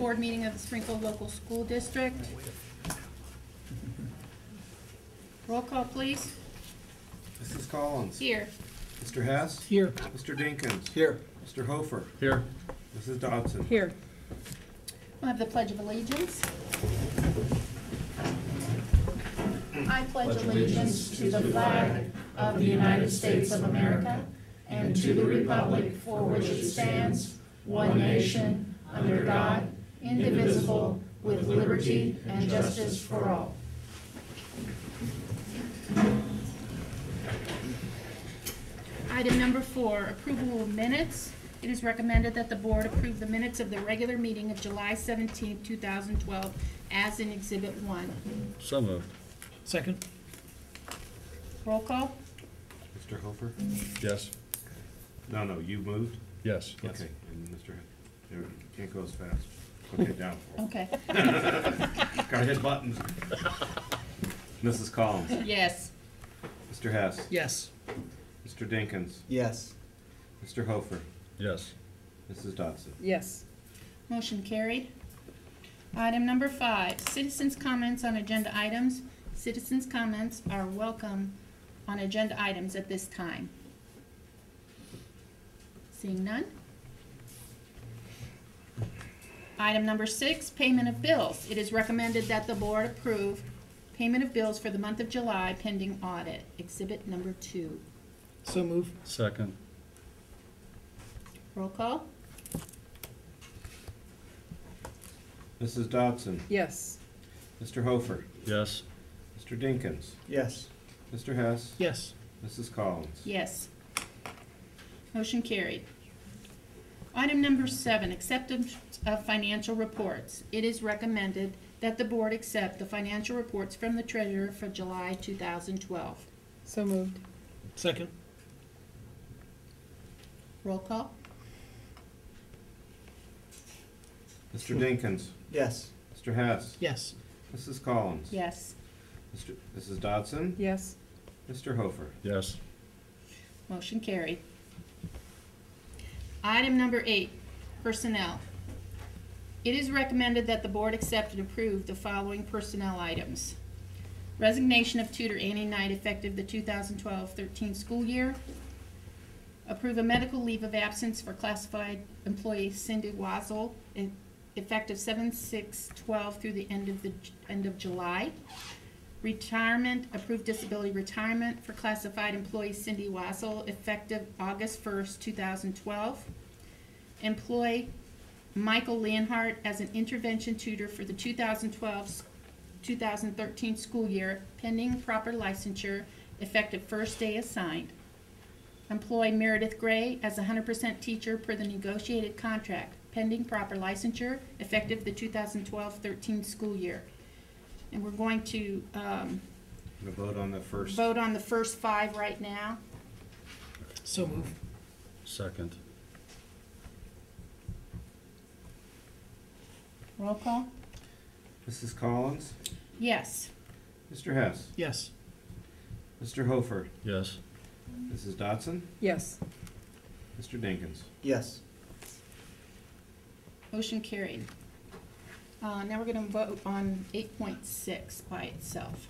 board meeting of the Springfield Local School District. Roll call, please. Mrs. Collins. Here. Mr. Hess. Here. Mr. Dinkins. Here. Mr. Hofer. Here. Mrs. Dodson. Here. We'll have the Pledge of Allegiance. I pledge allegiance to the flag of the United States of America and to the republic for which it stands, one nation, under God, indivisible, with liberty and justice for all. Item number 4, approval of minutes. It is recommended that the board approve the minutes of the regular meeting of July 17, 2012 as in Exhibit 1. So moved. Second. Roll call? Mr. Hofer. Yes. No, you moved? Yes. Okay, and Mr. You can't go as fast. Okay, down. Okay. Gotta hit buttons. Mrs. Collins. Yes. Mr. Hess. Yes. Mr. Dinkins. Yes. Mr. Hofer. Yes. Mrs. Dodson. Yes. Motion carried. Item number 5, citizens' comments on agenda items. Citizens' comments are welcome on agenda items at this time. Seeing none. Item number 6, payment of bills. It is recommended that the board approve payment of bills for the month of July pending audit. Exhibit number 2. So moved. Second. Roll call? Mrs. Dodson. Yes. Mr. Hofer. Yes. Mr. Dinkins. Yes. Mr. Hess. Yes. Mrs. Collins. Yes. Motion carried. Item number 7, acceptance of financial reports. It is recommended that the board accept the financial reports from the treasurer for July 2012. So moved. Second. Roll call? Mr. Dinkins. Yes. Mr. Hess. Yes. Mrs. Collins. Yes. Mrs. Dodson. Yes. Mr. Hofer. Yes. Motion carried. Item number 8, personnel. It is recommended that the board accept and approve the following personnel items. Resignation of tutor Annie Knight effective the 2012-13 school year. Approve a medical leave of absence for classified employee Cindy Wazzle effective 7/6/12 through the end of July. Retirement, approve disability retirement for classified employee Cindy Wazzle effective August 1st, 2012. Employ Michael Leonhardt as an intervention tutor for the 2012-2013 school year pending proper licensure effective first day assigned. Employ Meredith Gray as a 100% teacher per the negotiated contract pending proper licensure effective the 2012-13 school year. And we're going to vote on the first. vote on the first 5 right now. So moved. Second. Roll call? Mrs. Collins. Yes. Mr. Hess. Yes. Mr. Hofer. Yes. Mrs. Dodson. Yes. Mr. Dinkins. Yes. Motion carried. Now we're going to vote on 8.6 by itself.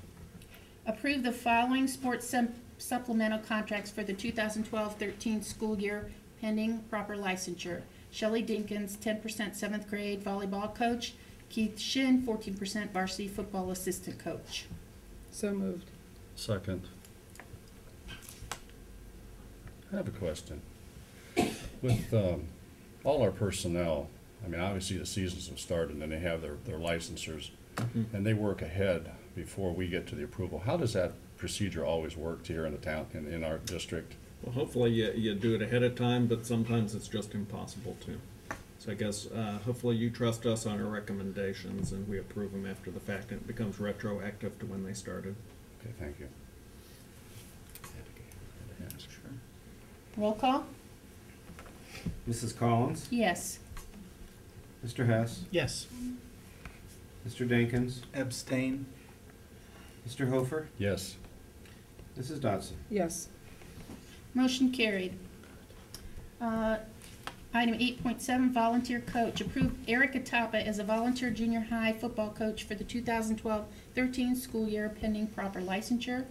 Approve the following sports supplemental contracts for the 2012-13 school year pending proper licensure. Shelley Dinkins, 10% 7th grade volleyball coach. Keith Shin, 14% varsity football assistant coach. So moved. Second. I have a question. With all our personnel, I mean, obviously the seasons have started and they have their licensures, and they work ahead before we get to the approval. How does that procedure always work here in the town, in our district? Well, hopefully you do it ahead of time, but sometimes it's just impossible to. So I guess hopefully you trust us on our recommendations and we approve them after the fact and it becomes retroactive to when they started. Okay, thank you. Roll call? Mrs. Collins. Yes. Mr. Hess. Yes. Mr. Dinkins. Abstain. Mr. Hofer. Yes. Mrs. Dodson. Yes. Motion carried. Item 8.7, volunteer coach. Approve Eric Atapa as a volunteer junior high football coach for the 2012-13 school year pending proper licensure.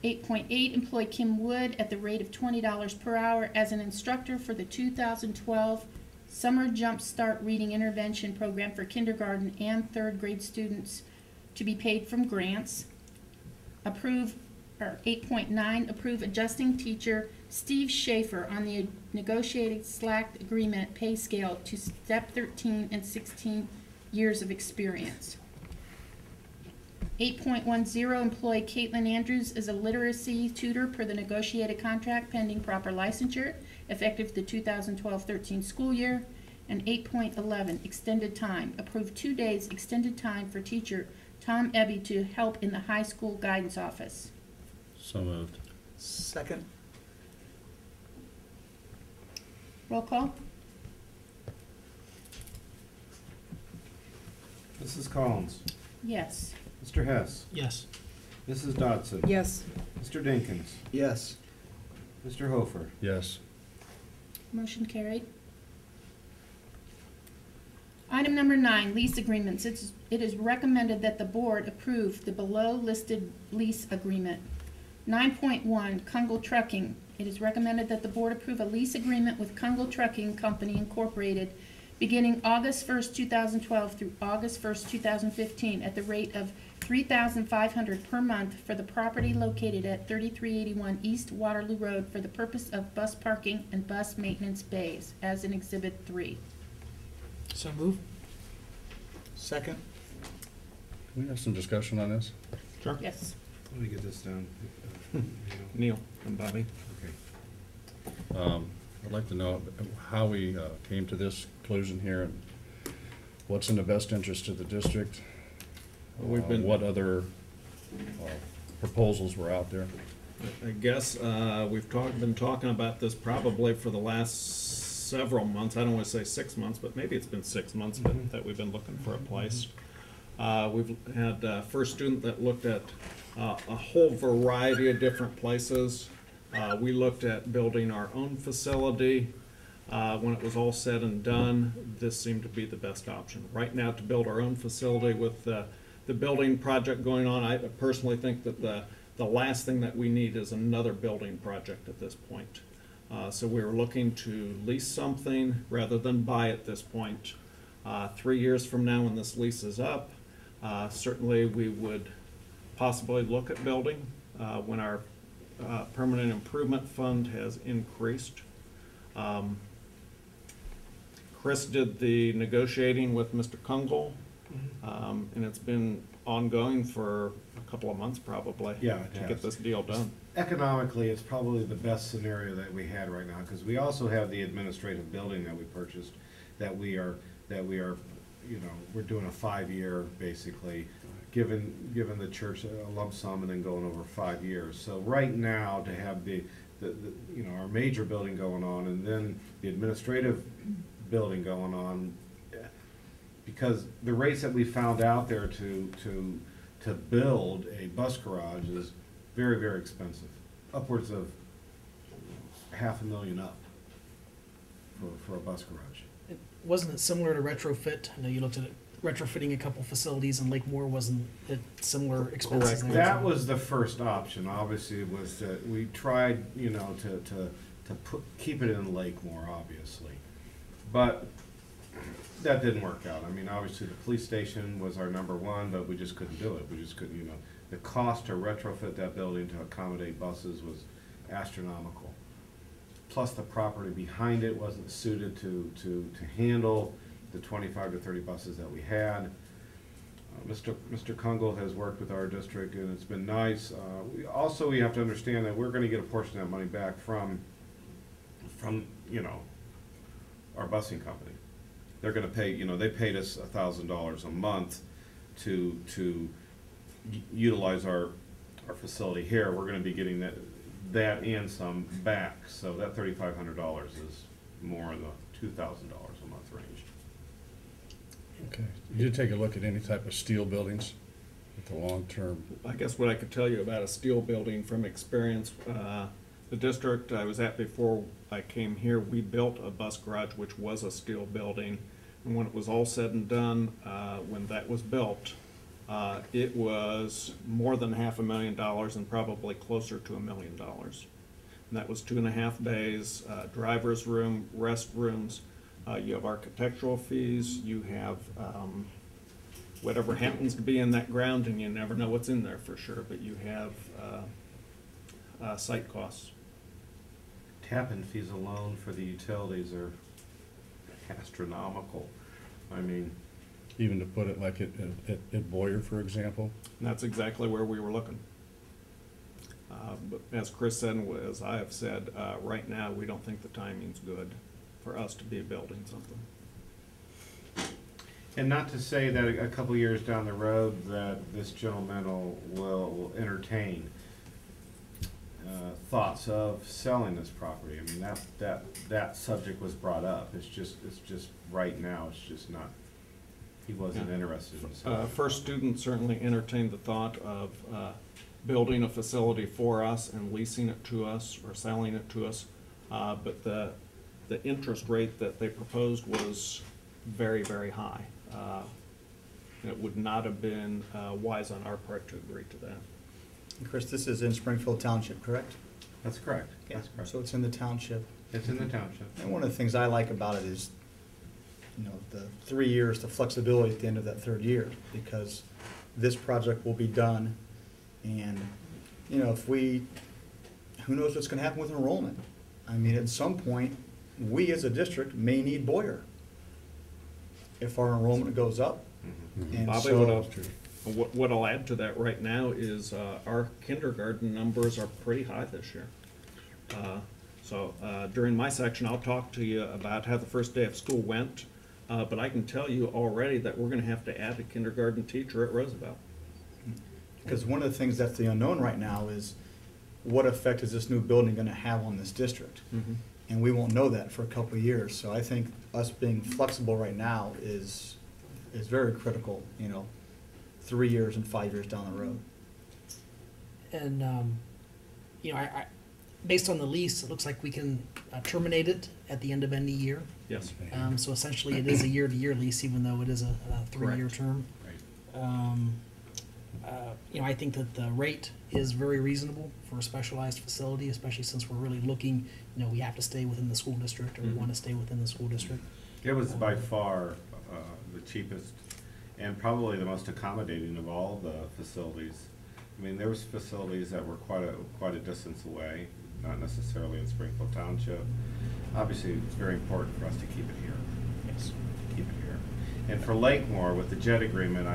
8.8, employ Kim Wood at the rate of $20 per hour as an instructor for the 2012 Summer Jump Start Reading Intervention Program for kindergarten and third grade students to be paid from grants. 8.9, approve adjusting teacher Steve Schaefer on the negotiated slacked agreement pay scale to step 13 and 16 years of experience. 8.10, employ Caitlin Andrews as a literacy tutor per the negotiated contract pending proper licensure, effective the 2012-13 school year. And 8.11, extended time. Approve 2 days extended time for teacher Tom Ebby to help in the high school guidance office. So moved. Second. Roll call? Mrs. Collins, Yes. Mr. Hess, Yes. Mrs. Dodson. Yes. Mr. Dinkins, Yes. Mr. Hofer. Yes. Motion carried. Item number 9, lease agreements. It is recommended that the board approve the below listed lease agreement. 9.1, Kungle Trucking. It is recommended that the board approve a lease agreement with Kungle Trucking Company Incorporated beginning August 1st, 2012 through August 1st, 2015 at the rate of $3,500 per month for the property located at 3381 East Waterloo Road for the purpose of bus parking and bus maintenance bays, as in Exhibit 3. So move. Second. Can we have some discussion on this? Sure. Yes. Let me get this down. Neil and Bobby. Okay. I'd like to know how we came to this conclusion here and what's in the best interest of the district. We've been- What other proposals were out there? I guess we've been talking about this probably for the last several months. I don't want to say 6 months, but maybe it's been 6 months that we've been looking for a place. We've had a first student that looked at a whole variety of different places. We looked at building our own facility. When it was all said and done, this seemed to be the best option. Right now, to build our own facility with the building project going on, I personally think that the last thing that we need is another building project at this point. So we were looking to lease something rather than buy at this point. 3 years from now, when this lease is up, certainly we would possibly look at building when our permanent improvement fund has increased. Chris did the negotiating with Mr. Kungle, and it's been ongoing for a couple of months probably. Yeah, it to has. get this deal done. Economically, it's probably the best scenario that we had right now, because we also have the administrative building that we purchased, that we are, we're doing a 5-year, basically, giving the church a lump sum and then going over 5 years. So right now, to have our major building going on, and then the administrative building going on, because the rates that we found out there to build a bus garage is very, very expensive, upwards of $500,000 up for a bus garage. Wasn't it similar to retrofit? I know you looked at it, retrofitting a couple facilities in Lake Moore. Wasn't it similar expenses Correct. there? That was the first option, obviously, was that we tried, to keep it in Lakemore, obviously. But that didn't work out. I mean, obviously, the police station was our number one, but we just couldn't do it. We just couldn't, the cost to retrofit that building to accommodate buses was astronomical. Plus, the property behind it wasn't suited to handle the 25 to 30 buses that we had. Mr. Kungle has worked with our district, and it's been nice. We have to understand that we're gonna get a portion of that money back from our busing company. They're gonna pay, they paid us $1,000 a month to utilize our facility here. We're gonna be getting that and some back, so that $3,500 is more in the $2,000 a month range. Okay. You did take a look at any type of steel buildings with the long-term? I guess what I could tell you about a steel building from experience, The district I was at before I came here, we built a bus garage, which was a steel building. And when it was all said and done, when that was built, it was more than $500,000 and probably closer to $1 million. And that was 2.5 bays, driver's room, restrooms. You have architectural fees, you have whatever happens to be in that ground, and you never know what's in there for sure, but you have site costs. Tap-in fees alone for the utilities are astronomical. I mean, Even to put it like at Boyer, for example. And that's exactly where we were looking. But as Chris said, and as I have said, right now, we don't think the timing's good for us to be building something. and not to say that a couple years down the road that this gentleman will entertain thoughts of selling this property. I mean, that subject was brought up. It's just right now, it's just not, he wasn't interested in selling. First Student certainly entertained the thought of building a facility for us and leasing it to us or selling it to us. But the interest rate that they proposed was very, very high. It would not have been wise on our part to agree to that. Chris, this is in Springfield Township, correct? That's correct. That's correct. So it's in the township. It's in the township. And one of the things I like about it is, you know, the 3 years, the flexibility at the end of that third year, because this project will be done, and, you know, who knows what's gonna happen with enrollment? I mean, at some point, we as a district may need Boyer if our enrollment goes up. Mhm. And Bobby, so, what I'll add to that right now is our kindergarten numbers are pretty high this year. So during my section, I'll talk to you about how the first day of school went, but I can tell you already that we're gonna have to add a kindergarten teacher at Roosevelt. because one of the things that's the unknown right now is what effect is this new building gonna have on this district? And we won't know that for a couple of years, so I think us being flexible right now is very critical, you know, 3 years and 5 years down the road. And, you know, I, based on the lease, it looks like we can terminate it at the end of any year. Yes. So essentially, it is a year-to-year lease, even though it is a 3-year Correct. term. Right. You know, I think that the rate is very reasonable for a specialized facility, especially since we're really looking, you know, we have to stay within the school district, or we Mhm. want to stay within the school district. It was by far the cheapest and probably the most accommodating of all the facilities. I mean, there was facilities that were quite a distance away, not necessarily in Springfield Township. Obviously, it's very important for us to keep it here. Yes. Keep it here. And for Lakemore, with the JET agreement,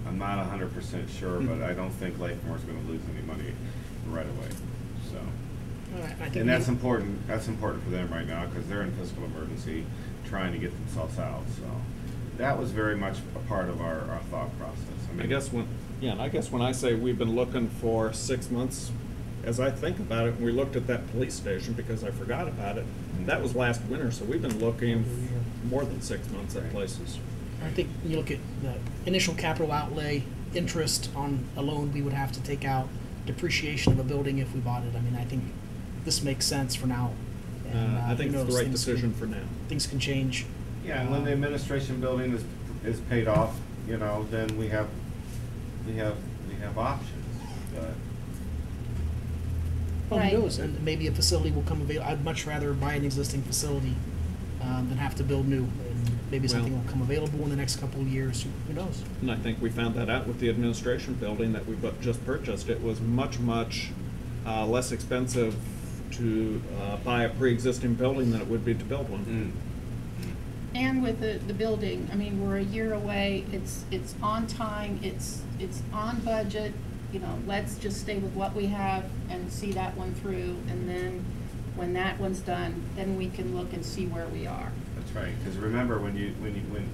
I'm not 100% sure, but I don't think Lakemore's gonna lose any money right away, so. I think And that's we- important for them right now, because they're in fiscal emergency, trying to get themselves out, so. That was very much a part of our thought process. I guess when I say we've been looking for 6 months, as I think about it, we looked at that police station because I forgot about it. That was last winter, so we've been looking more than 6 months at places. I think you look at the initial capital outlay, interest on a loan we would have to take out, depreciation of a building if we bought it. I mean, I think this makes sense for now. And, I think who it's the knows, right things decision can- for now. Things can change. Yeah, and when the administration building is paid off, you know, then we have options, but. Well, Right. who knows? And maybe a facility will come available. I'd much rather buy an existing facility than have to build new. And maybe something Well- will come available in the next couple of years. Who knows? And I think we found that out with the administration building that we just purchased. It was much less expensive to buy a pre-existing building than it would be to build one. And with the building, I mean, we're a year away, it's on time, it's on budget, you know, let's just stay with what we have and see that one through, and then when that one's done, then we can look and see where we are. That's right, because remember, when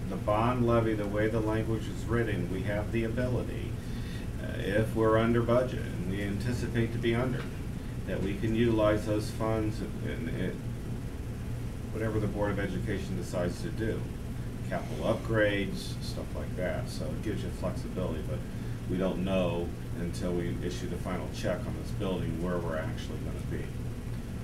the bond levy, the way the language is written, we have the ability, if we're under budget, and we anticipate to be under, that we can utilize those funds and whatever the Board of Education decides to do, capital upgrades, stuff like that, so it gives you flexibility, but we don't know until we issue the final check on this building where we're actually gonna be.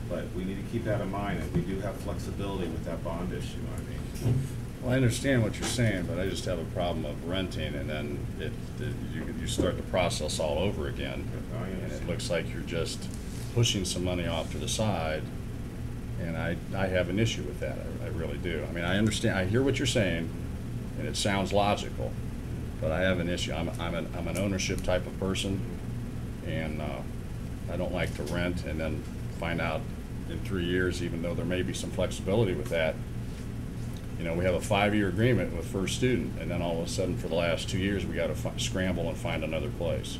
But we need to keep that in mind, and we do have flexibility with that bond issue, I mean. Well, I understand what you're saying, but I just have a problem of renting, and then you start the process all over again. I And it understand. looks like you're just pushing some money off to the side, and I have an issue with that, I really do. I mean, I understand, I hear what you're saying, and it sounds logical, but I have an issue. I'm an ownership type of person, and I don't like to rent and then find out in 3 years, even though there may be some flexibility with that. You know, we have a 5-year agreement with First Student, and then all of a sudden, for the last 2 years, we gotta scramble and find another place.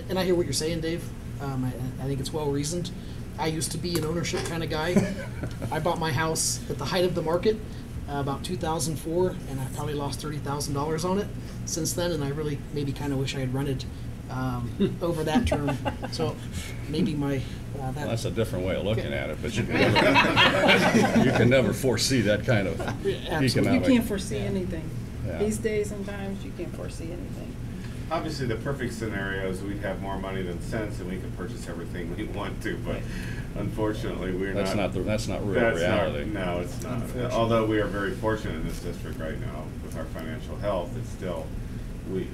And I hear what you're saying, Dave. I think it's well reasoned. I used to be an ownership kind of guy. I bought my house at the height of the market, about 2004, and I probably lost $30,000 on it since then. And I really maybe kind of wish I had rented over that term. So maybe my Well, that, that's a different way of looking at it, but you can never foresee that kind of absolutely. You economic. can't foresee anything. Yeah. These days and times, you can't foresee anything. Obviously, the perfect scenario is we'd have more money than sense and we could purchase everything we want to, but unfortunately, we're not. That's not real That's not- reality. No, it's not. Unfortunately. Although we are very fortunate in this district right now with our financial health, it's still,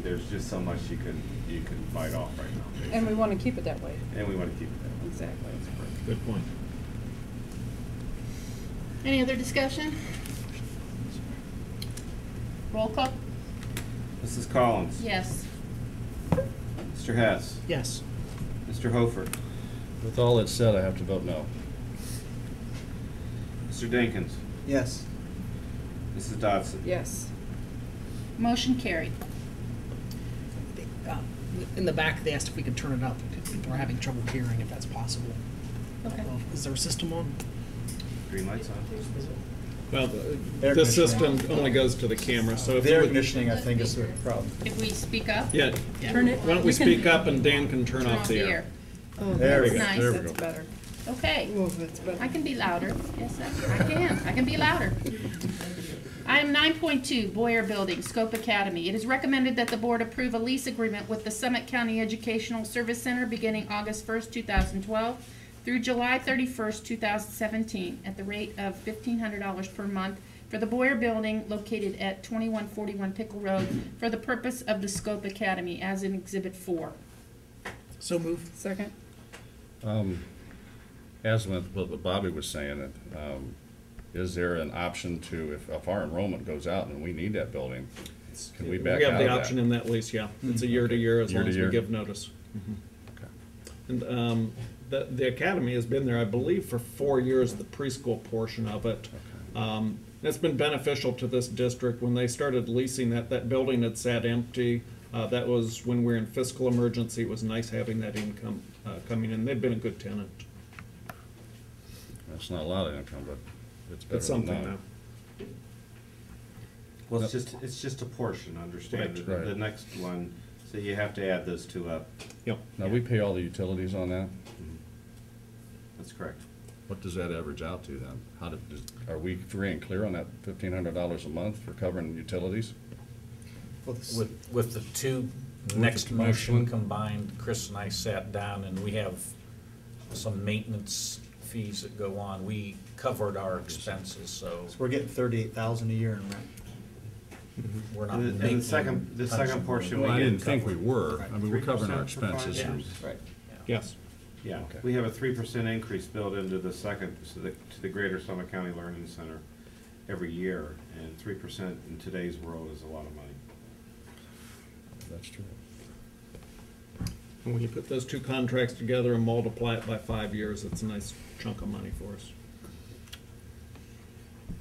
there's just so much you can bite off right now. And we want to keep it that way. And we want to keep it that way. Exactly. That's correct. Good point. Any other discussion? Roll call? Mrs. Collins? Yes. Mr. Hess? yes. Mr. Hofer? With all that said, I have to vote no. Mr. Dinkins? Yes. Mrs. Dodson? Yes. Motion carried. In the back, they asked if we could turn it up. People are having trouble hearing, if that's possible. Okay. Is there a system on? Green lights on? Well, Air the conditioning. system only goes to the camera, so if The you air would. conditioning, I think, is the problem. If we speak up? Yeah, Turn it. why don't we you can- speak up and Dan can turn off the air. Oh, There we that's go. Nice. There we That's go. better. Okay. Oh, that's better. I can be louder. Yes, I can. I can be louder. Item 9.2, Boyer Building, Scope Academy. It is recommended that the board approve a lease agreement with the Summit County Educational Service Center beginning August 1st, 2012 through July 31st, 2017 at the rate of $1,500 per month for the Boyer Building located at 2141 Pickle Road for the purpose of the Scope Academy as in Exhibit 4. So moved. Second? As with what Bobby was saying, is there an option to, if our enrollment goes out and we need that building, can we back We have out the of option that? in that lease, yeah. It's a year to year as Year long to as we year. give notice. Okay. And the academy has been there, I believe, for 4 years, the preschool portion of it. It's been beneficial to this district. When they started leasing that building had sat empty. That was when we were in fiscal emergency. It was nice having that income coming in. They've been a good tenant. That's not a lot of income, but it's better It's than something none. now. Well, it's just a portion, understand. Right. The Right. next one, so you have to add those two up. Yep. Now, we pay all the utilities on that? That's correct. What does that average out to then? Are we free and clear on that $1,500 a month for covering utilities? Well, this- With the two the next next motion one? combined, Chris and I sat down and we have some maintenance fees that go on. We covered our expenses, so So we're getting 38,000 a year in rent. we're not And making. the second tons of portion money. Well, I get didn't think we covered. were. I mean, we're covering our 3% for 5 expenses. years. Right. Yes. Yeah, Okay. we have a 3% increase built into the second, to the Greater Summit County Learning Center every year, and 3% in today's world is a lot of money. That's true. And when you put those two contracts together and multiply it by 5 years, it's a nice chunk of money for us.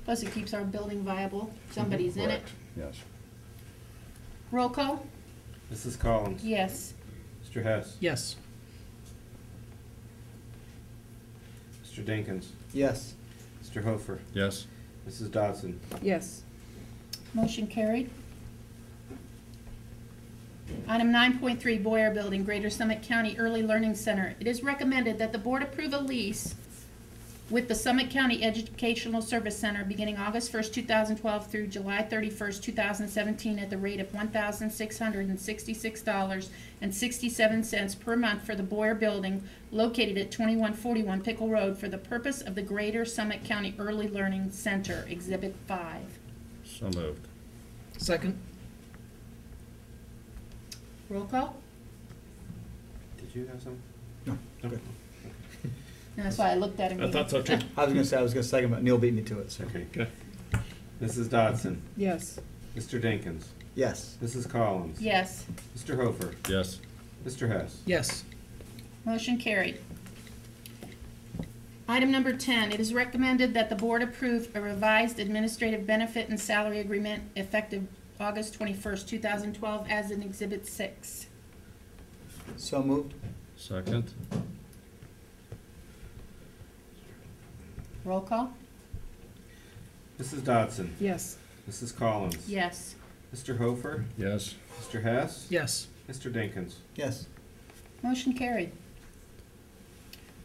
Plus it keeps our building viable. Somebody's in it. Correct, yes. Roll call? Mrs. Collins? Yes. Mr. Hess? Yes. Mr. Dinkins? Yes. Mr. Hofer? Yes? Mrs. Dodson? Yes. Motion carried. Item 9.3, Boyer Building, Greater Summit County Early Learning Center. It is recommended that the board approve a lease with the Summit County Educational Service Center beginning August 1st, 2012 through July 31st, 2017 at the rate of $1,666.67 per month for the Boyer Building located at 2141 Pickle Road for the purpose of the Greater Summit County Early Learning Center, Exhibit 5. So moved. Second. Roll call? Did you have some? No, Okay. And that's why I looked at him. I thought so too. I was gonna second, but Neil beat me to it, so. Okay. Okay. Mrs. Dodson, Yes. Mr. Dinkins, Yes. Mrs. Collins. Yes. Mr. Hofer, Yes. Mr. Hess. Yes. Motion carried. Item number 10, it is recommended that the board approve a revised administrative benefit and salary agreement effective August 21st, 2012 as in Exhibit 6. So moved? Second. Roll call? Mrs. Dodson, Yes. Mrs. Collins. Yes. Mr. Hofer, Yes. Mr. Hess. Yes. Mr. Dinkins. Yes. Motion carried.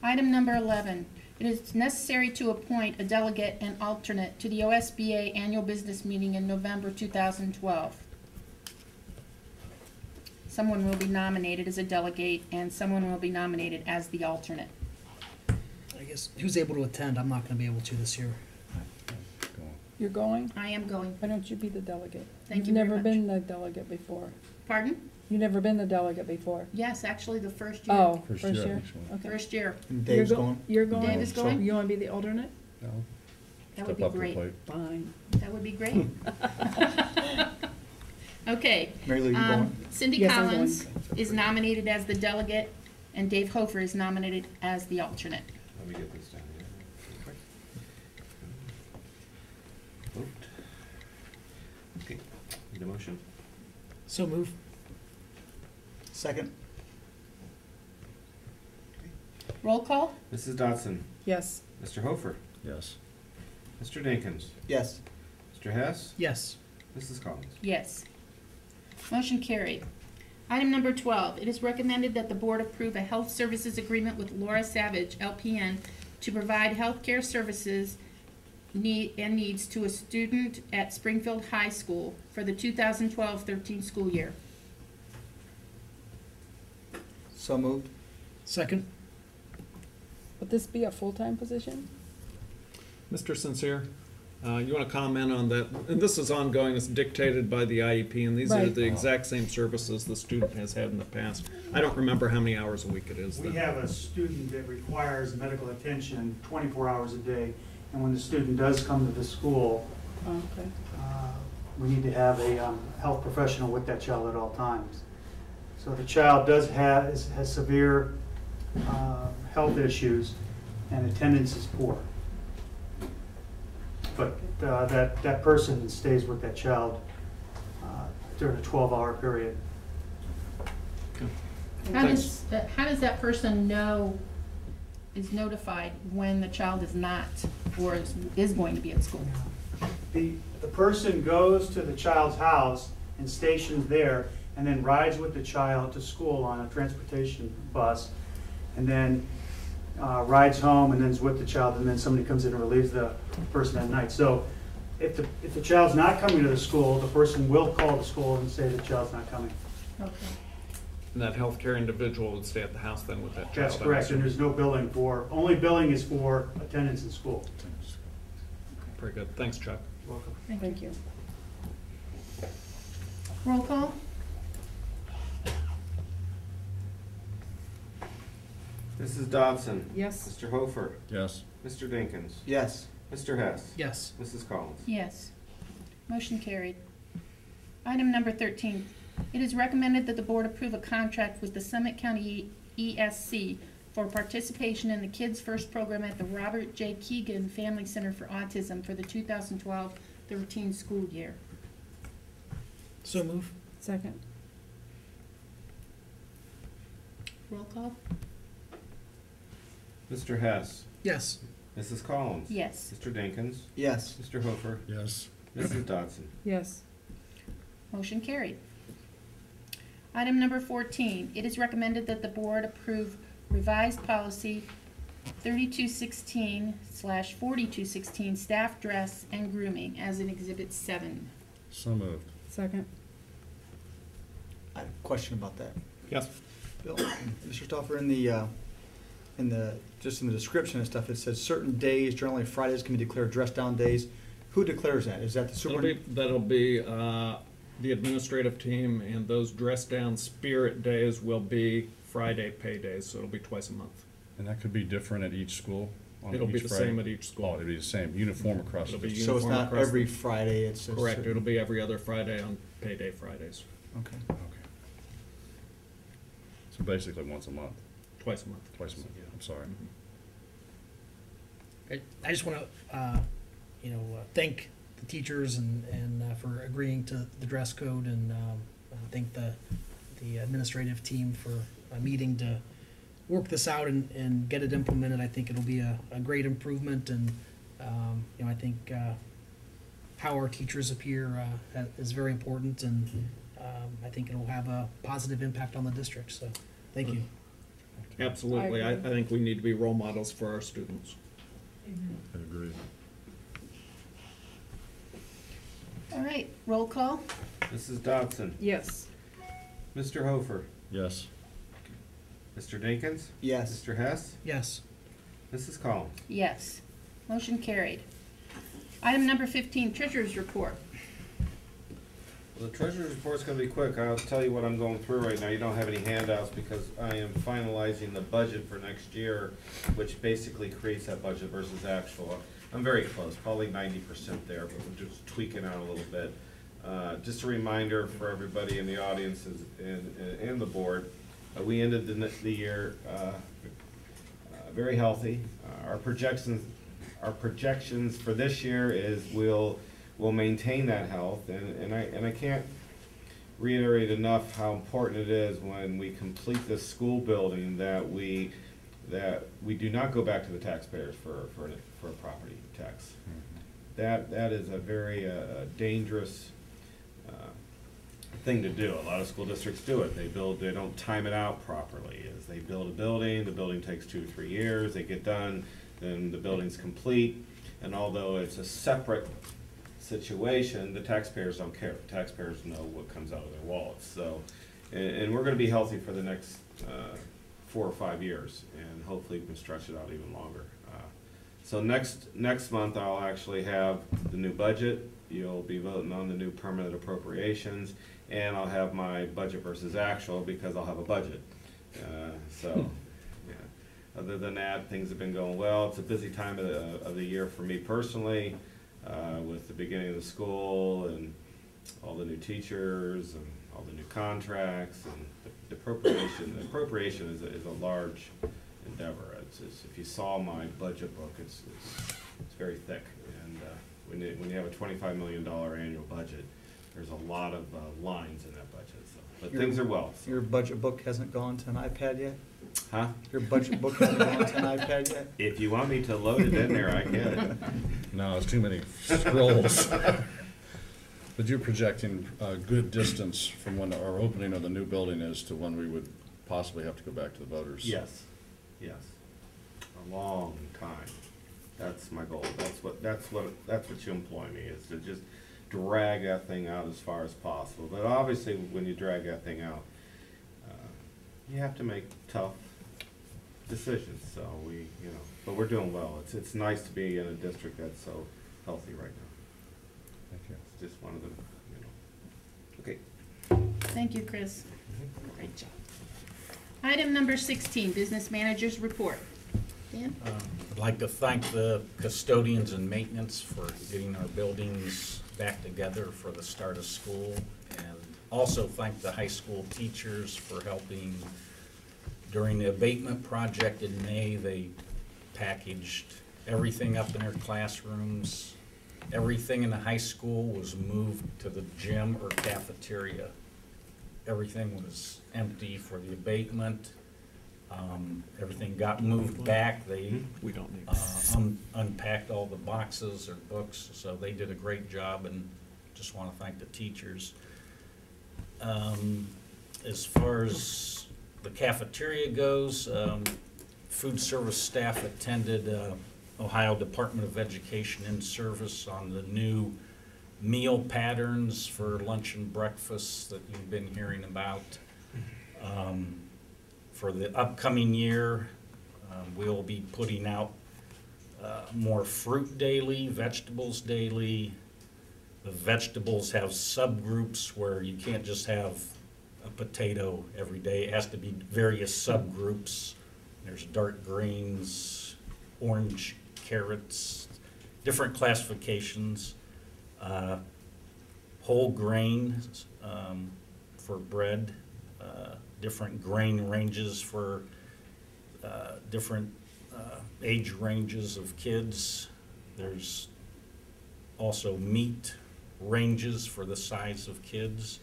Item number 11, it is necessary to appoint a delegate and alternate to the OSBA Annual Business Meeting in November 2012. Someone will be nominated as a delegate and someone will be nominated as the alternate. I guess who's able to attend? I'm not going to be able to this year. Go on. You're going? I am going. Why don't you be the delegate? Thank you very You've much. never been the delegate before. Pardon? You've never been the delegate before. Yes, actually the first year. Oh, First first year, year? actually. Okay. First year. And You're Dave's go- going? You're going? Dave is going? You want to be the alternate? No. That would Step be up to the great. plate. Fine. That would be great. Okay. Mary Lou, you going? Cindy Yes, I'm Collins is nominated as the delegate, and Dave Hofer is nominated as the alternate. Let me get this down here. real quick. Vote. Okay, need a motion? So move. Second? Roll call? Mrs. Dodson, Yes. Mr. Hofer, Yes. Mr. Dinkins, Yes. Mr. Hess, Yes. Mrs. Collins. Yes. Motion carried. Item number 12, it is recommended that the board approve a health services agreement with Laura Savage, LPN, to provide healthcare services needs to a student at Springfield High School for the 2012-13 school year. So moved? Second. Would this be a full-time position? Mr. Sincere, you want to comment on that? And this is ongoing, it's dictated by the IEP, and these are Right. the exact same services the student has had in the past. I don't remember how many hours a week it is. We though. have a student that requires medical attention 24 hours a day, and when the student does come to the school, Oh, okay. we need to have a health professional with that child at all times. So if the child has severe health issues and attendance is poor, but that person stays with that child during a 12-hour period. How does that person is notified when the child is not or is going to be at school? The person goes to the child's house and stations there, and then rides with the child to school on a transportation bus, and then rides home and then is with the child, and then somebody comes in and relieves the person at night. So if the child's not coming to the school, the person will call the school and say the child's not coming. Okay. And that healthcare individual would stay at the house then with that child. That's correct, and there's no billing only billing is for attendance in school. Very good, thanks, Chuck. Welcome. Thank you. Roll call? Mrs. Dodson, Yes. Mr. Hofer, Yes. Mr. Dinkins, Yes. Mr. Hess, Yes. Mrs. Collins. Yes. Motion carried. Item number 13, it is recommended that the board approve a contract with the Summit County ESC for participation in the Kids First program at the Robert J. Keegan Family Center for Autism for the 2012-13 school year. So move. Second. Roll call? Mr. Hess, Yes. Mrs. Collins. Yes. Mr. Dinkins, Yes. Mr. Hofer, Yes. Mrs. Dodson. Yes. Motion carried. Item number 14, it is recommended that the board approve revised policy 3216/4216 staff dress and grooming as in Exhibit 7. So moved. Second. I have a question about that. Yes. Bill, Mr. Stoffer, in the just in the description and stuff, it says certain days, generally Fridays, can be declared dress down days. Who declares that? Is that the superintendent? That'll be the administrative team, and those dress down spirit days will be Friday pay days, so it'll be twice a month. And that could be different at each school? On It'll be each the Friday? same at each school. Oh, it'll be the same, uniform across the It'll be district? So it's uniform not across every the- Friday, it's a Correct, certain- it'll be every other Friday on payday Fridays, Okay. Okay. So basically once a month, twice a month. twice a month, I'm sorry. I just want to, thank the teachers and for agreeing to the dress code, and thank the administrative team for meeting to work this out and get it implemented. I think it'll be a great improvement, and I think how our teachers appear is very important, and I think it'll have a positive impact on the district. So, thank you. Absolutely, I think we need to be role models for our students. I agree. All right, roll call. Mrs. Dodson, Yes. Mr. Hofer, Yes. Mr. Dinkins, Yes. Mr. Hess, Yes. Mrs. Collins. Yes. Motion carried. Item number 15, Treasurer's Report. Well, the treasurer's report's gonna be quick. I'll tell you what I'm going through right now. You don't have any handouts because I am finalizing the budget for next year, which basically creates that budget versus actual. I'm very close, probably 90% there, but we're just tweaking out a little bit. Just a reminder for everybody in the audience and the board, we ended the year very healthy. Our projections for this year is we'll maintain that health, and I can't reiterate enough how important it is when we complete this school building that we do not go back to the taxpayers for a property tax. That is a very dangerous thing to do. A lot of school districts do it. They don't time it out properly. As they build a building, the building takes 2 to 3 years. They get done, then the building's complete, and although it's a separate situation, the taxpayers don't care. The taxpayers know what comes out of their wallets. So, and we're going to be healthy for the next 4 or 5 years, and hopefully we can stretch it out even longer. So next month I'll actually have the new budget. You'll be voting on the new permanent appropriations, and I'll have my budget versus actual because I'll have a budget. So, yeah. Other than that, things have been going well. It's a busy time of the year for me personally. With the beginning of the school and all the new teachers and all the new contracts and the appropriation. The appropriation is a large endeavor. If you saw my budget book, it's very thick. And when you have a $25 million annual budget, there's a lot of lines in that budget. So, but things are well. So. Your budget book hasn't gone to an iPad yet? Huh? Your budget book hasn't gone to an iPad yet? If you want me to load it in there, I can. No, it's too many scrolls. But you're projecting a good distance from when our opening of the new building is to when we would possibly have to go back to the voters. Yes, yes. A long time. That's my goal. That's what you employ me, is to just drag that thing out as far as possible. But obviously, when you drag that thing out, you have to make tough decisions. So but we're doing well. It's nice to be in a district that's so healthy right now. Thank you. It's just one of the, Okay. Thank you, Chris. Great job. Item number 16, Business Manager's Report. Dan? I'd like to thank the custodians and maintenance for getting our buildings back together for the start of school, and also thank the high school teachers for helping during the abatement project in May. They packaged everything up in their classrooms. Everything in the high school was moved to the gym or cafeteria. Everything was empty for the abatement. Everything got moved back. They We don't need unpacked all the boxes or books, so they did a great job, and just want to thank the teachers. As far as the cafeteria goes, food service staff attended Ohio Department of Education in service on the new meal patterns for lunch and breakfast that you've been hearing about. For the upcoming year, we'll be putting out more fruit daily, vegetables daily. The vegetables have subgroups where you can't just have a potato every day. It has to be various subgroups. There's dark greens, orange carrots, different classifications. Whole grains for bread, different grain ranges for different age ranges of kids. There's also meat ranges for the size of kids.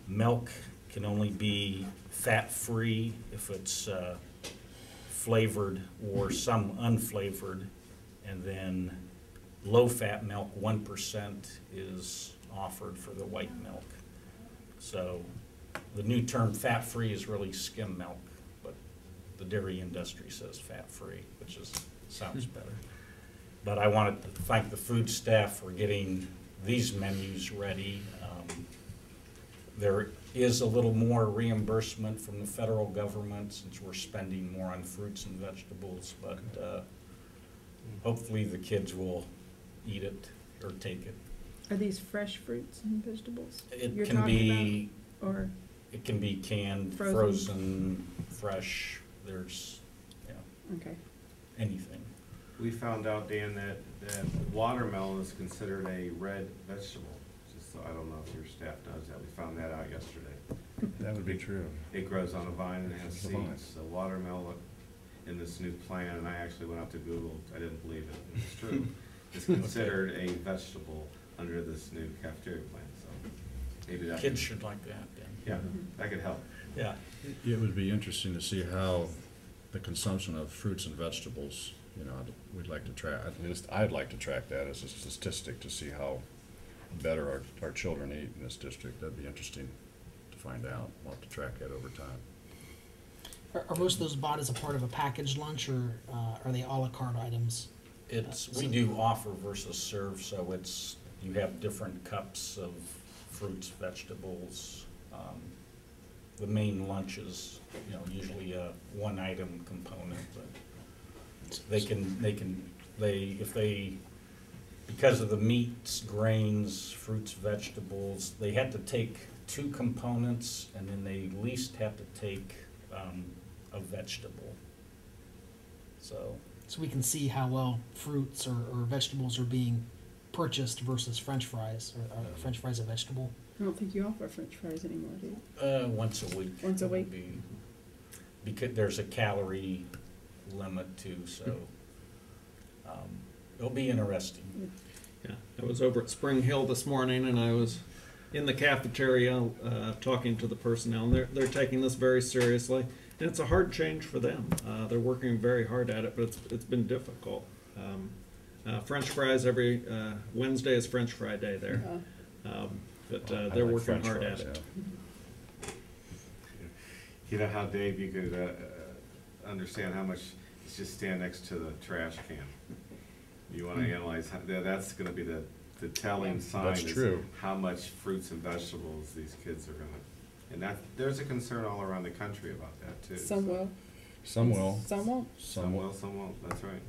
Milk can only be fat-free if it's flavored or some unflavored. And then low-fat milk, 1% is offered for the white milk. So the new term fat-free is really skim milk, but the dairy industry says fat-free, which sounds better. But I wanted to thank the food staff for getting these menus ready. There is a little more reimbursement from the federal government since we're spending more on fruits and vegetables, but hopefully the kids will eat it or take it. Are these fresh fruits and vegetables? It you're can talking be, about, or it can be canned, frozen, fresh. There's, okay. anything. We found out, Dan, that watermelon is considered a red vegetable. Just so I don't know if your staff knows that. We found that out yesterday. That would be true. It grows on a vine and has It's a vine. seeds. So watermelon in this new plan, and I actually went out to Google, I didn't believe it, and it's true, is considered a vegetable under this new cafeteria plan, so maybe that. Kids should like that, then. Yeah, that could help. Yeah. It would be interesting to see how the consumption of fruits and vegetables, we'd like to track, at least I'd like to track that as a statistic to see how better our children eat in this district. That'd be interesting to find out. We'll have to track that over time. Are most of those bought as a part of a packaged lunch, or are they a la carte items? We do offer versus serve, so you have different cups of fruits, vegetables. The main lunch is, usually a one item component, but because of the meats, grains, fruits, vegetables, they had to take 2 components, and then they at least have to take a vegetable. So So we can see how well fruits or vegetables are being purchased versus French fries. Are French fries a vegetable? I don't think you offer French fries anymore, do you? once a week. Once a week? Because there's a calorie limit too, so it'll be interesting. Yeah, I was over at Spring Hill this morning, and I was in the cafeteria talking to the personnel, and they're taking this very seriously. And it's a hard change for them. They're working very hard at it, but it's been difficult. French fries every Wednesday is French fry day there, but I they're like working French hard fries, at it. yeah. You know how, Dave, you could understand how much is just stand next to the trash can. You want to analyze, that's going to be the telling sign. That's is true. how much fruits and vegetables these kids are going to, and there's a concern all around the country about that too. Some so. will. Some will. Some won't. Some will, some won't, that's right.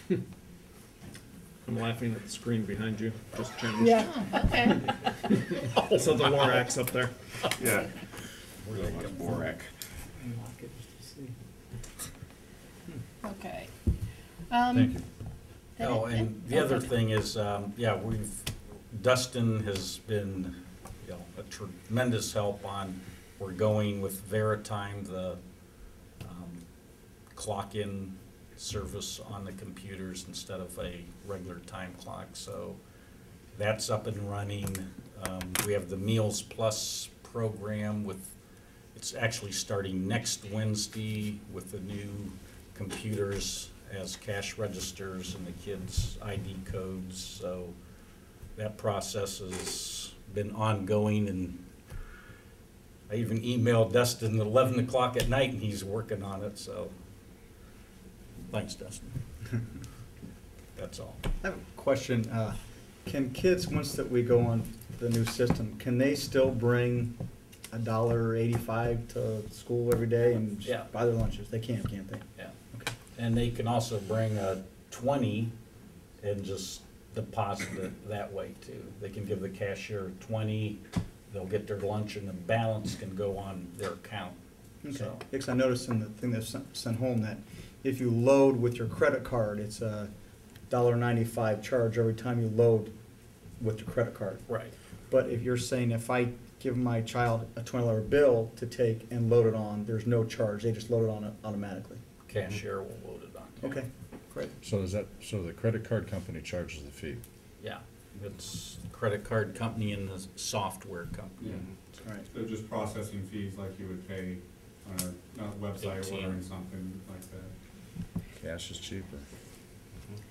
So. I'm laughing at the screen behind you. Just changed. Yeah. Oh, okay. So the Lorax up there. Yeah. Real much Borac. Okay. Thank you. Oh, and the other thing is, Dustin has been, a tremendous help on, we're going with Veritime, the clock-in service on the computers instead of a regular time clock, so that's up and running. We have the Meals Plus program it's actually starting next Wednesday with the new computers as cash registers and the kids' ID codes, so that process has been ongoing, and I even emailed Dustin at 11 o'clock at night, and he's working on it, so. Thanks, Dustin. That's all. I have a question. Can kids, once that we go on the new system, can they still bring $1.85 to school every day and just Yeah. buy their lunches? They can, can't they? Yeah. Okay. And they can also bring a 20 and just deposit it that way too. They can give the cashier 20, they'll get their lunch, and the balance can go on their account. Okay. So, Because I noticed in the thing that's sent home that if you load with your credit card, it's a $1.95 charge every time you load with your credit card. right. But if you're saying if I give my child a $20 bill to take and load it on, there's no charge, they just load it on automatically. Cashier will load it on. Okay, great. So so the credit card company charges the fee? Yeah, it's the credit card company and the software company. Yeah. All right. They're just processing fees like you would pay on a website ATM. ordering something like that. Cash is cheaper.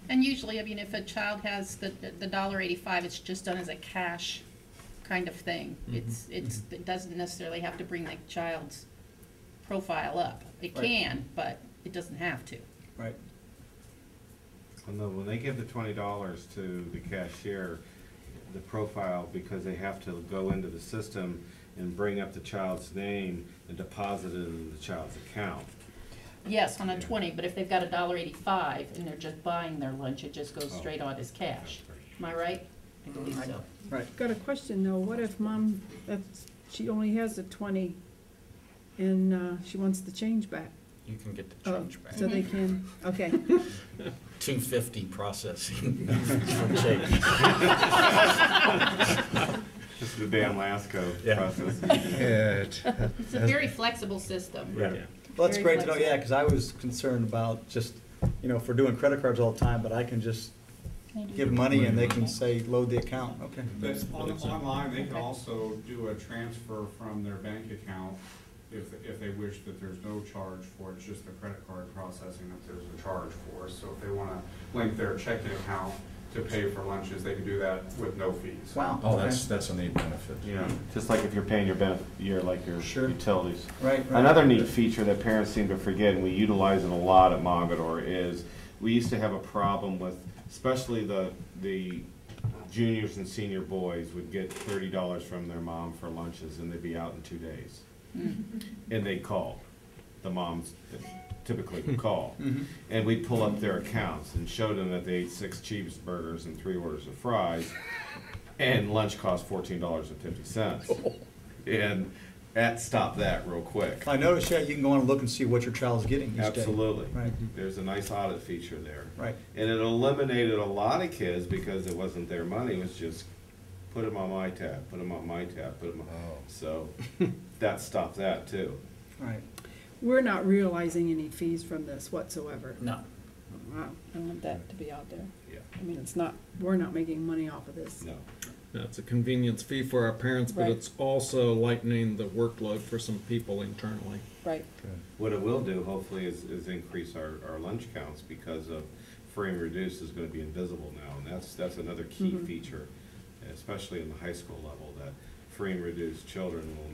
And usually, I mean, if a child has the $1.85, it's just done as a cash kind of thing. It doesn't necessarily have to bring the child's profile up. It Right. can, but it doesn't have to. Right. When they give the $20 to the cashier, the profile, because they have to go into the system and bring up the child's name and deposit it into the child's account. Yes, on a 20, but if they've got $1.85 and they're just buying their lunch, it just goes straight on as cash. Am I right? I believe so. Right. Got a question though, what if mom, she only has a 20 and she wants the change back? You can get the Oh, change back. so they can, okay. $2.50 processing for change. Just the Dan Lasco Yeah. process. It's a very flexible system. Yeah. Well, that's Very great to know, yeah, because I was concerned about just, if we're doing credit cards all the time, but I can just give money and they can say, load the account, okay. But online, they can also do a transfer from their bank account if they wish that there's no charge for it. It's just the credit card processing that there's a charge for. So if they want to link their checking account to pay for lunches, they can do that with no fees. Wow. Oh, okay. that's a neat benefit. Yeah, just like if you're paying your Sure. utilities. Right. Another neat feature that parents seem to forget, and we utilize it a lot at Mogador, is we used to have a problem with, especially the juniors and senior boys would get $30 from their mom for lunches, and they'd be out in 2 days. And they'd call. The moms typically would call. And we'd pull up their accounts and show them that they ate 6 cheeseburgers and 3 orders of fries, and lunch cost $14.50. And that stopped that real quick. I noticed, yeah, you can go on and look and see what your child's getting each day. Absolutely. Right. There's a nice audit feature there. Right. And it eliminated a lot of kids because it wasn't their money, it was just put them on my tab, put them on my tab, put them on. Oh. So that stopped that too. Right. We're not realizing any fees from this whatsoever. No. Wow, I want that to be out there. Yeah. I mean, we're not making money off of this. No. Yeah, it's a convenience fee for our parents, but Right. it's also lightening the workload for some people internally. Right. What it will do, hopefully, is increase our lunch counts because of free and reduced is gonna be invisible now. And that's another key feature, especially in the high school level, that free and reduced children will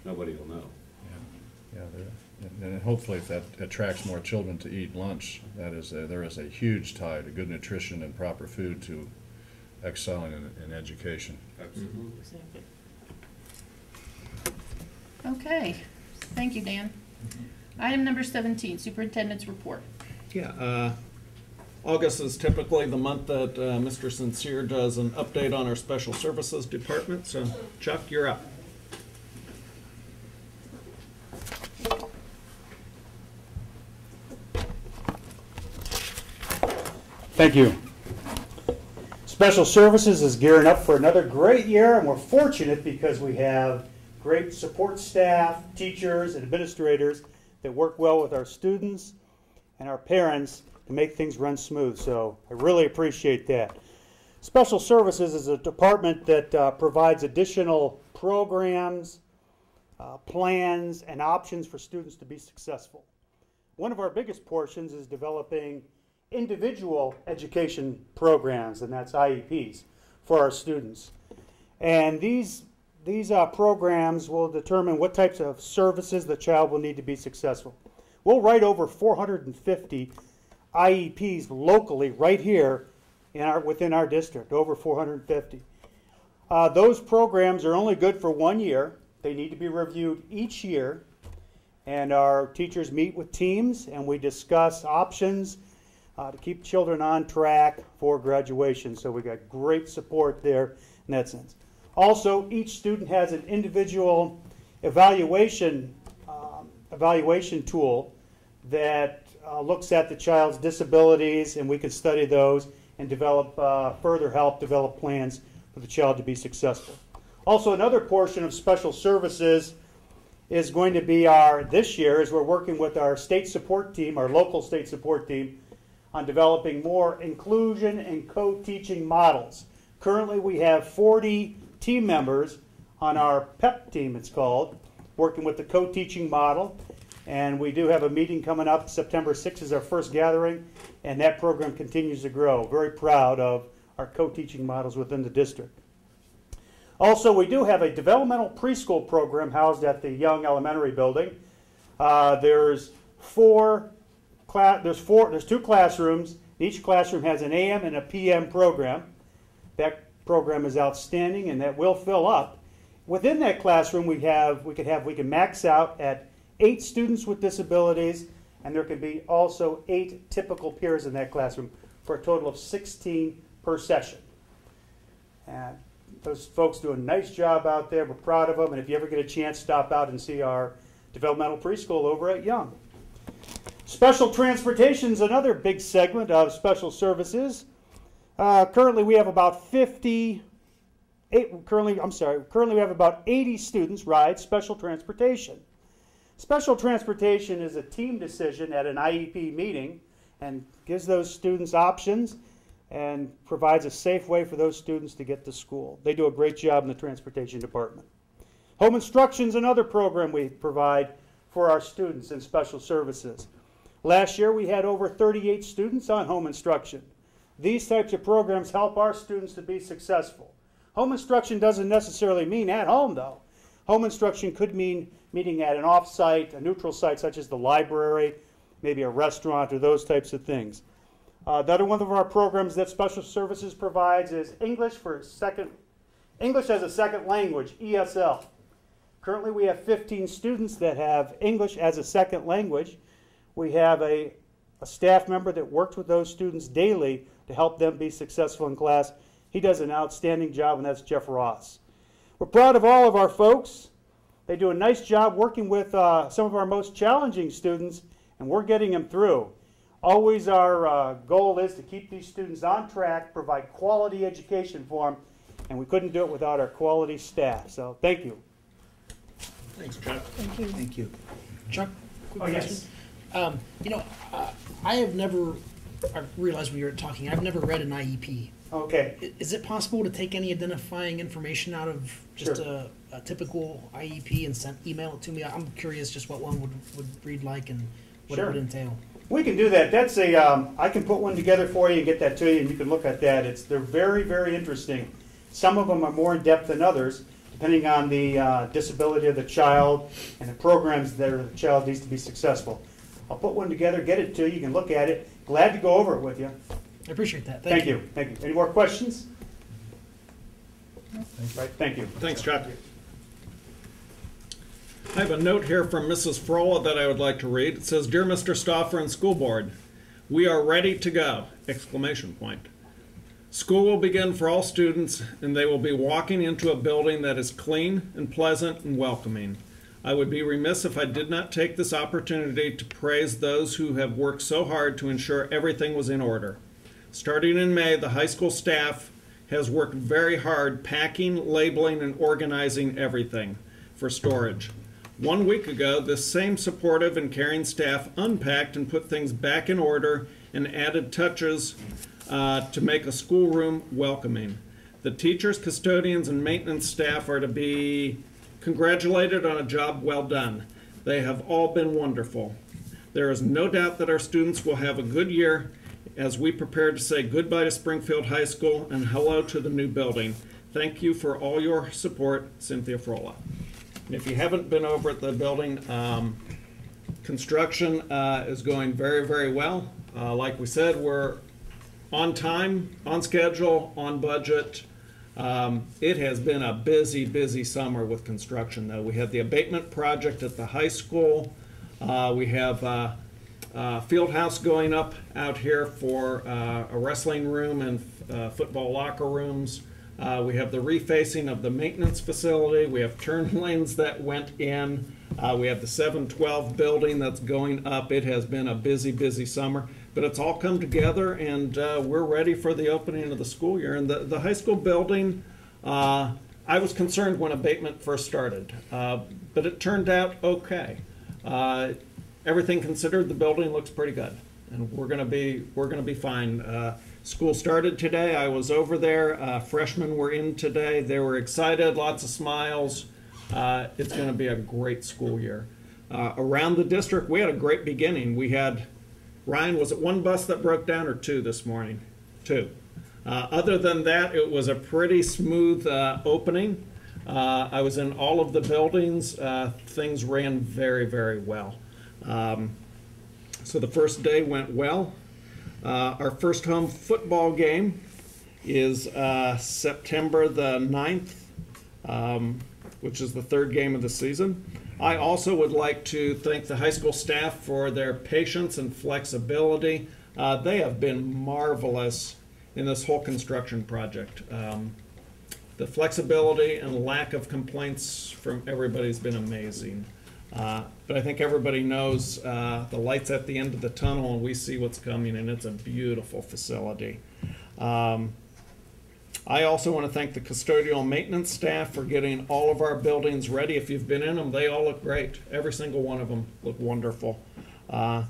nobody will know. And hopefully if that attracts more children to eat lunch, there is a huge tie to good nutrition and proper food to excelling in education. Absolutely. Exactly. Okay, thank you, Dan. Item number 17, superintendent's report. Yeah, August is typically the month that Mr. Sincere does an update on our special services department, so Chuck, you're up. Thank you. Special Services is gearing up for another great year, and we're fortunate because we have great support staff, teachers, and administrators that work well with our students and our parents to make things run smooth. So I really appreciate that. Special Services is a department that provides additional programs, plans, and options for students to be successful. One of our biggest portions is developing individual education programs, and that's IEPs for our students. And these these programs will determine what types of services the child will need to be successful. We'll write over 450 IEPs locally right here within our district, over 450. Those programs are only good for 1 year. They need to be reviewed each year, and our teachers meet with teams and we discuss options to keep children on track for graduation. So we got great support there in that sense. Also, each student has an individual evaluation tool that looks at the child's disabilities, and we can study those and develop develop plans for the child to be successful. Also, another portion of special services is going to be this year, as we're working with our state support team, our local state support team, on developing more inclusion and co-teaching models. Currently, we have 40 team members on our PEP team, it's called, working with the co-teaching model. And we do have a meeting coming up. September 6th is our first gathering, and that program continues to grow. Very proud of our co-teaching models within the district. Also, we do have a developmental preschool program housed at the Young Elementary building. There's two classrooms. Each classroom has an AM and a PM program. That program is outstanding, and that will fill up. Within that classroom, we can max out at 8 students with disabilities, and there can be also 8 typical peers in that classroom for a total of 16 per session. And those folks do a nice job out there. We're proud of them, and if you ever get a chance, stop out and see our developmental preschool over at Young. Special transportation is another big segment of special services. Currently, we have about 80 students ride special transportation. Special transportation is a team decision at an IEP meeting and gives those students options and provides a safe way for those students to get to school. They do a great job in the transportation department. Home instruction is another program we provide for our students in special services. Last year, we had over 38 students on home instruction. These types of programs help our students to be successful. Home instruction doesn't necessarily mean at home, though. Home instruction could mean meeting at an off-site, a neutral site such as the library, maybe a restaurant, or those types of things. The other one of our programs that Special Services provides is English as a Second Language, ESL. Currently, we have 15 students that have English as a second language. We have a staff member that works with those students daily to help them be successful in class. He does an outstanding job, and that's Jeff Ross. We're proud of all of our folks. They do a nice job working with some of our most challenging students, and we're getting them through. Always our goal is to keep these students on track, provide quality education for them, and we couldn't do it without our quality staff. So thank you. Thanks, Chuck. Thank you. Thank you. Chuck, quick Oh, question. yes. I realized when you were talking, I've never read an IEP. Okay. Is it possible to take any identifying information out of just Sure. a typical IEP and email it to me? I'm curious just what one would read like and what Sure. it would entail. We can do that. That's I can put one together for you and get that to you, and you can look at that. They're very, very interesting. Some of them are more in depth than others, depending on the disability of the child and the programs that the child needs to be successful. I'll put one together, get it to you. You can look at it. Glad to go over it with you. I appreciate that. Thank you. Thank you. Any more questions? Right. Thank you. Thanks, Chuck. I have a note here from Mrs. Frola that I would like to read. It says, "Dear Mr. Stauffer and School Board, we are ready to go!" Exclamation point. School will begin for all students, and they will be walking into a building that is clean and pleasant and welcoming. I would be remiss if I did not take this opportunity to praise those who have worked so hard to ensure everything was in order. Starting in May, the high school staff has worked very hard packing, labeling, and organizing everything for storage. 1 week ago, this same supportive and caring staff unpacked and put things back in order and added touches to make a schoolroom welcoming. The teachers, custodians, and maintenance staff are to be congratulated on a job well done. They have all been wonderful. There is no doubt that our students will have a good year as we prepare to say goodbye to Springfield High School and hello to the new building. thank you for all your support, Cynthia Frola. And if you haven't been over at the building, construction is going very, very well. Like we said, we're on time, on schedule, on budget. It has been a busy, busy summer with construction, though. We had the abatement project at the high school. We have field house going up out here for a wrestling room and football locker rooms. We have the refacing of the maintenance facility. We have turn lanes that went in. We have the 712 building that's going up. It has been a busy, busy summer, but it's all come together, and we're ready for the opening of the school year. And the high school building, I was concerned when abatement first started, but it turned out okay. Everything considered, the building looks pretty good, and we're gonna be fine. School started today. I was over there. Freshmen were in today. They were excited, lots of smiles. It's going to be a great school year. Around the district, we had a great beginning. We had, Ryan, was it one bus that broke down or two this morning? Two. Other than that, it was a pretty smooth opening. I was in all of the buildings. Things ran very, very well. So the first day went well. Our first home football game is September the 9th, which is the third game of the season. I also would like to thank the high school staff for their patience and flexibility. They have been marvelous in this whole construction project. The flexibility and lack of complaints from everybody has been amazing. But I think everybody knows the light's at the end of the tunnel, and we see what's coming, and it's a beautiful facility. I also want to thank the custodial maintenance staff for getting all of our buildings ready. If you've been in them, they all look great. Every single one of them look wonderful. And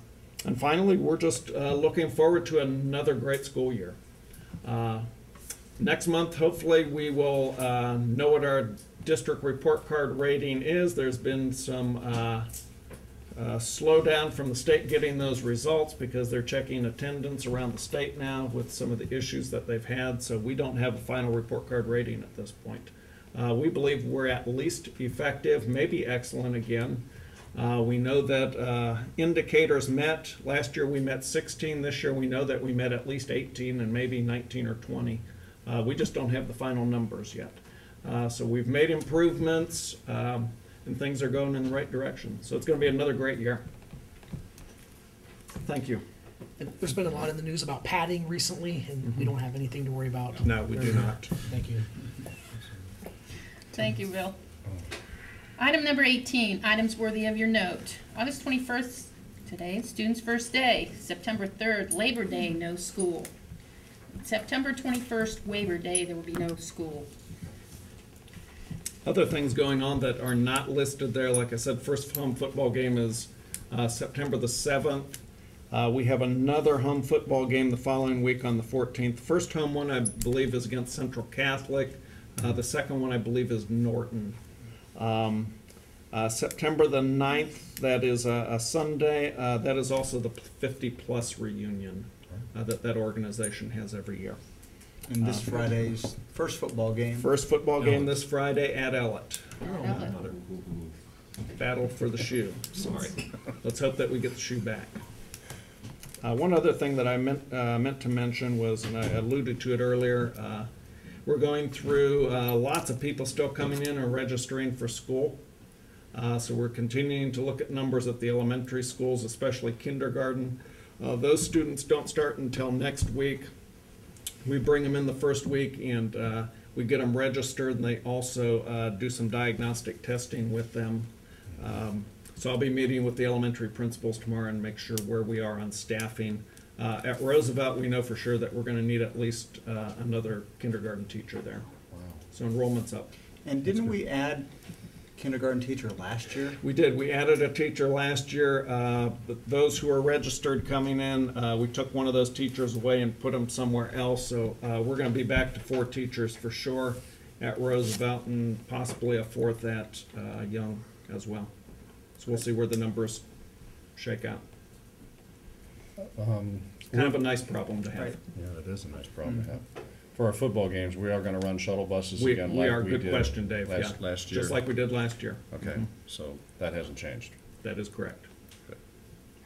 finally, we're just looking forward to another great school year. Next month, hopefully, we will know what our district report card rating is. There's been some slowdown from the state getting those results because they're checking attendance around the state now with some of the issues that they've had, so we don't have a final report card rating at this point. We believe we're at least effective, maybe excellent again. We know that indicators met. Last year we met 16. This year we know that we met at least 18 and maybe 19 or 20. We just don't have the final numbers yet. So we've made improvements, and things are going in the right direction. So it's going to be another great year. Thank you. And there's been a lot in the news about padding recently, and we don't have anything to worry about. No, we do not. Thank you. Thank you, Bill. Item number 18, items worthy of your note. August 21st, today, students' first day. September 3rd, Labor Day, no school. September 21st, waiver day, there will be no school. Other things going on that are not listed there, like I said, first home football game is September the 7th. We have another home football game the following week on the 14th. First home one, I believe, is against Central Catholic. The second one, I believe, is Norton. September the 9th, that is a Sunday. That is also the 50-plus reunion that organization has every year. And this Friday's first football game. First football game this Friday at Ellett. Ellett. Battle for the shoe. Sorry. Let's hope that we get the shoe back. One other thing that I meant to mention was, and I alluded to it earlier, we're going through lots of people still coming in and registering for school. So we're continuing to look at numbers at the elementary schools, especially kindergarten. Those students don't start until next week. We bring them in the first week and we get them registered, and they also do some diagnostic testing with them. So I'll be meeting with the elementary principals tomorrow and make sure where we are on staffing. At Roosevelt, we know for sure that we're going to need at least another kindergarten teacher there. Wow. So enrollment's up. And didn't we add kindergarten teacher last year? We did. We added a teacher last year. But those who are registered coming in, we took one of those teachers away and put them somewhere else. So we're going to be back to 4 teachers for sure at Roosevelt, and possibly a 4th at Young as well. So we'll see where the numbers shake out. Kind of a nice problem to have. Right. Yeah, it is a nice problem to have. For our football games, we are gonna run shuttle buses We again are, like we good did question, Dave, yeah. last year. Just like we did last year. Okay, so that hasn't changed. That is correct.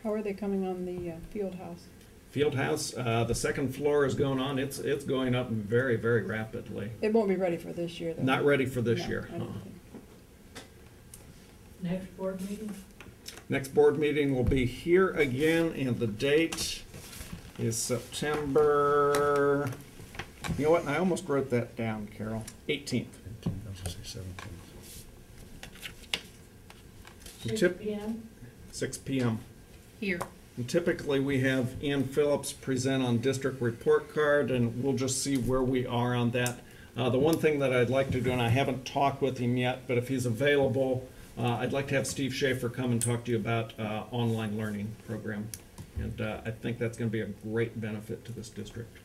How are they coming on the field house? Field house, the second floor is going on, it's going up very, very rapidly. It won't be ready for this year, though. Not ready for this No, year. I don't uh-uh. think. Next board meeting? Next board meeting will be here again, and the date is September, you know what, I almost wrote that down, Carol, 18th. 6 Tip- PM? 6 PM. Here. And typically, we have Ian Phillips present on district report card, and we'll just see where we are on that. The one thing that I'd like to do, and I haven't talked with him yet, but if he's available, I'd like to have Steve Schaefer come and talk to you about online learning program. And I think that's gonna be a great benefit to this district.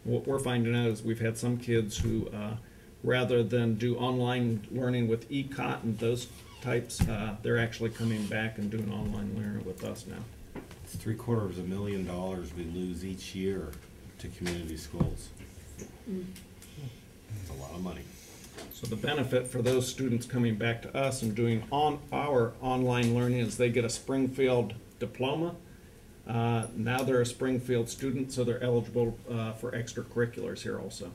What we're finding out is we've had some kids who, rather than do online learning with ECOT and those types, they're actually coming back and doing online learning with us now. It's $750,000 we lose each year to community schools. It's a lot of money. So the benefit for those students coming back to us and doing on our online learning is they get a Springfield diploma. Now they're a Springfield student, so they're eligible for extracurriculars here also.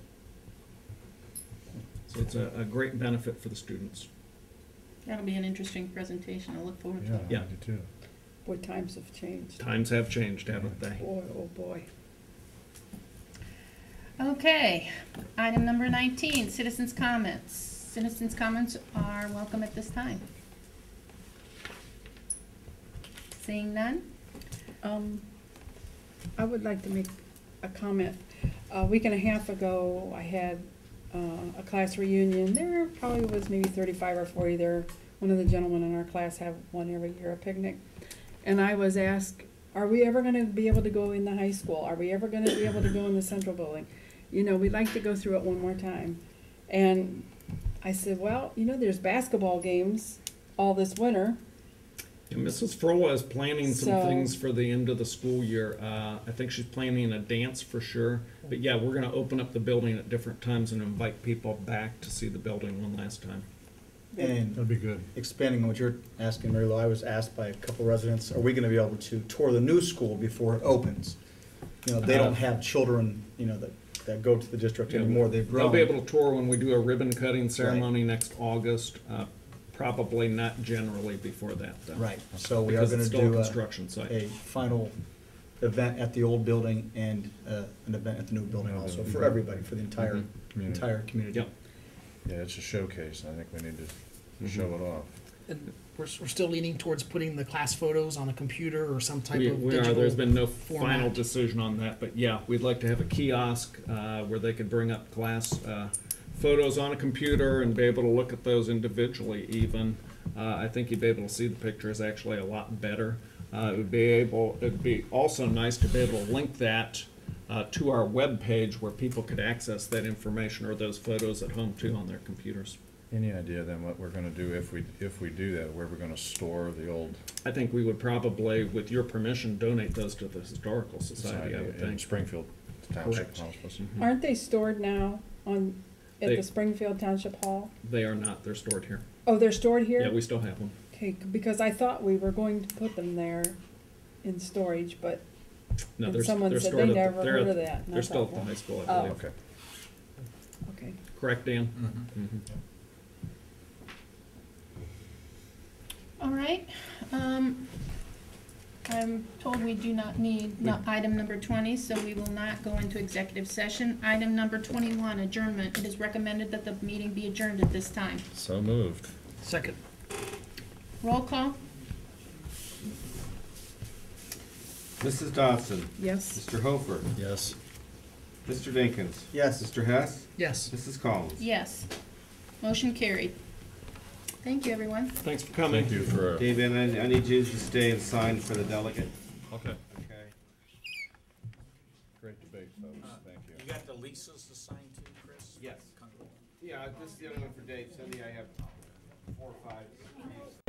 So it's a great benefit for the students. That'll be an interesting presentation. I look forward to Yeah, it. Yeah. I do too. Boy, times have changed. Times have changed, haven't they? Boy, oh boy. Okay, item number 19, citizens' comments. Citizens' comments are welcome at this time. Seeing none? I would like to make a comment. A week and a half ago, I had a class reunion. There probably was maybe 35 or 40 there. One of the gentlemen in our class have one every year, a picnic. And I was asked, are we ever going to be able to go in the high school? Are we ever going to be able to go in the central building? You know, we'd like to go through it one more time. And I said, well, you know, there's basketball games all this winter. And Mrs. Frola is planning some So- things for the end of the school year. I think she's planning a dance for sure. But yeah, we're gonna open up the building at different times and invite people back to see the building one last time. And That'd be good. expanding on what you're asking, Mary Lou, I was asked by a couple residents, are we gonna be able to tour the new school before it opens? You know, they don't have children, you know, that go to the district anymore, they've They'll grown. be able to tour when we do a ribbon cutting ceremony next August. Probably not generally before that, though. Right, so we are Because gonna it's still a do construction site. a final event at the old building and an event at the new building Yeah, also, that'd be for good. everybody, for the entire, Community. entire community. Yep. Yeah, it's a showcase. I think we need to show it off. And we're still leaning towards putting the class photos on a computer or some type We of are, digital. there's been no final format. decision on that, but yeah, we'd like to have a kiosk where they could bring up class photos on a computer and be able to look at those individually even. I think you'd be able to see the pictures actually a lot better. It'd be also nice to be able to link that to our webpage where people could access that information or those photos at home too on their computers. Any idea then what we're gonna do if we do that, where we're gonna store the old I think we would probably, with your permission, donate those to the Historical Society, I would in think. Springfield Township Correct. Hospice? Aren't they stored now at They- the Springfield Township Hall? They are not, they're stored here. Oh, they're stored here? Yeah, we still have them. Okay, because I thought we were going to put them there in storage, but No, and they're someone they're said stored they at the- never they're heard at- of that. and I They're still thought, at the well, high school, Oh. I believe. Okay. okay. Correct, Dan? Mhm. Mhm. All right. I'm told we do not need item number 20, so we will not go into executive session. Item number 21, adjournment. It is recommended that the meeting be adjourned at this time. So moved. Second. Roll call? Mrs. Dodson, Yes. Mr. Hofer, Yes. Mr. Dinkins. Yes. Mr. Hess, Yes. Mrs. Collins. Yes. Motion carried. Thank you, everyone. Thanks for coming. Thank you for. David, I need you to stay and sign for the delegate. Okay. Okay. Great debate, folks. Thank you. You got the leases to sign too, Chris? Yes. Yeah, this is the other one for Dave. Cindy, I have 4 or 5.